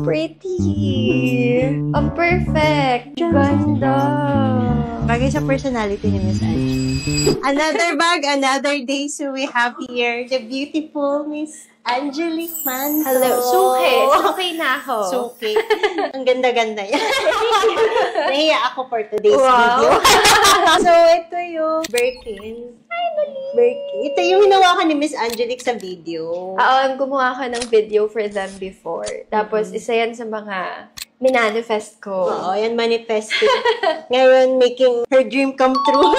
pretty. Ang perfect. Ganda. Bagay sa personality ni Miss Angie. Another bag, another day. So we have here the beautiful Miss Angelique Manto. Hello. Suki. Suki na ako. Suki. Ang ganda-ganda yan. Nahiya ako for today's video. So, ito yung Birkin. Birkin. Ito yung hinawakan ni Miss Angelique sa video. Gumawa ko ng video for them before. Tapos, isa yan sa mga minanifest ko. Oo, yan manifesting. Ngayon, making her dream come true.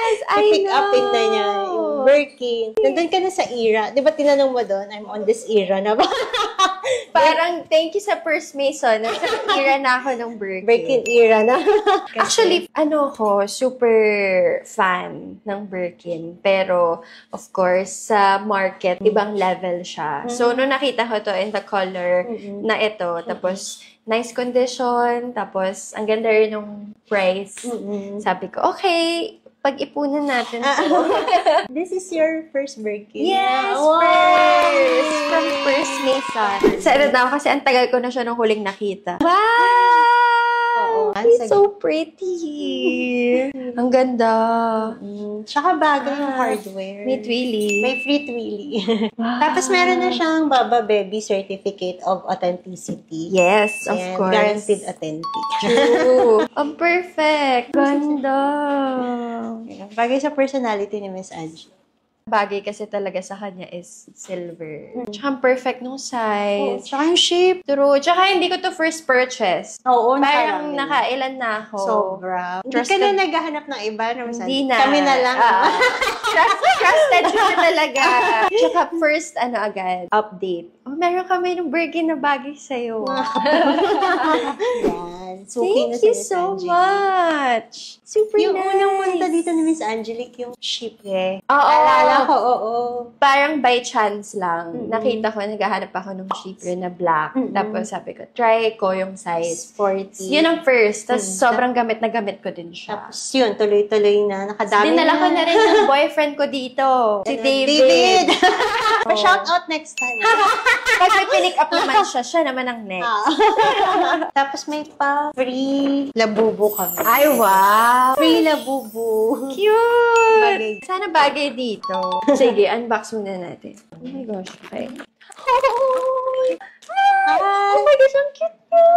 Yes, I pick know. upin na niya yung Birkin. Nandun ka na sa era. Di ba tinanong mo doon, I'm on this era na ba? Parang, thank you sa First Mason. Nasa era na ako ng Birkin. Birkin era na. Actually, ko, super fan ng Birkin. Pero, of course, sa market, ibang level siya. So, nung nakita ko to in the color na ito, tapos, nice condition, tapos, ang ganda rin yung price. Sabi ko, okay, pag-ipunan natin to. This is your first Birkin? Yes, wow. first! From First Mason. Excited na ako kasi ang tagal ko na siya nung huling nakita. Wow! It's so pretty. Ang ganda. Tsaka bagay yung hardware. May twilly. May free twilly. Tapos meron na siyang Baba Baby Certificate of Authenticity. Yes, of And course. guaranteed authentic. True. Ang perfect. Ganda. Bagay sa personality ni Miss Angie. Bagay kasi talaga sa kanya is silver. Tsaka ang perfect nung size. Tsaka yung shape. True. Tsaka hindi ko to first purchase. Oo, parang nakailan na ako. Sobra. Hindi ka na naghahanap ng iba. Hindi na. Kami na lang. Trusted siya talaga. Tsaka first, agad, update. Oh, meron kami ng Birkin na bagay sa'yo. Yan. Thank you so much. Super yung nice. Yung unang punta dito ni Miss Angelique, yung shipwreck. Oo. Alala ko, oo. Parang by chance lang. Nakita ko, naghahanap ako ng shipwreck na black. Tapos sabi ko, try ko yung size 40. Yun ang first. Tapos sobrang gamit na gamit ko din siya. Tapos yun, tuloy-tuloy na. Nakadami dinala ko na rin yung boyfriend ko dito. Si David. Shout out next time. Pag may pinick up naman siya, siya naman ang next. Tapos may pa free labubo kami. Ay, wow! Free labubo. Cute! Bagay. Sana bagay dito. Sige, unbox muna natin. Oh my gosh, okay. Oh my gosh, ang cute niya!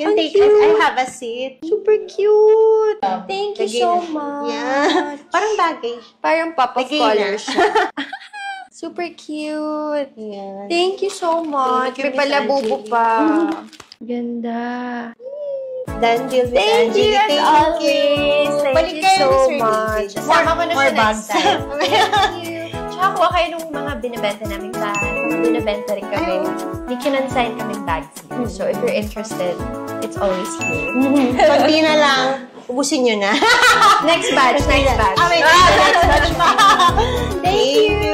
You take it. I have a seat. Super cute! Thank you so much! Yeah. Parang bagay. Parang pop of Lagay color na. siya. Super cute! Yeah. Thank you so much! May palabubo pa. Ganda. Done deal with Thank you as always. Thank you so much. Sama ko na siya next time. Thank you. Tsaka kuha kayo nung mga binibenta naming bag. Binibenta rin kami. May kinonsign kaming bags here. So if you're interested, it's always here. Kunti na lang. Ubusin nyo na. Next batch, next batch. Next batch pa. Thank you.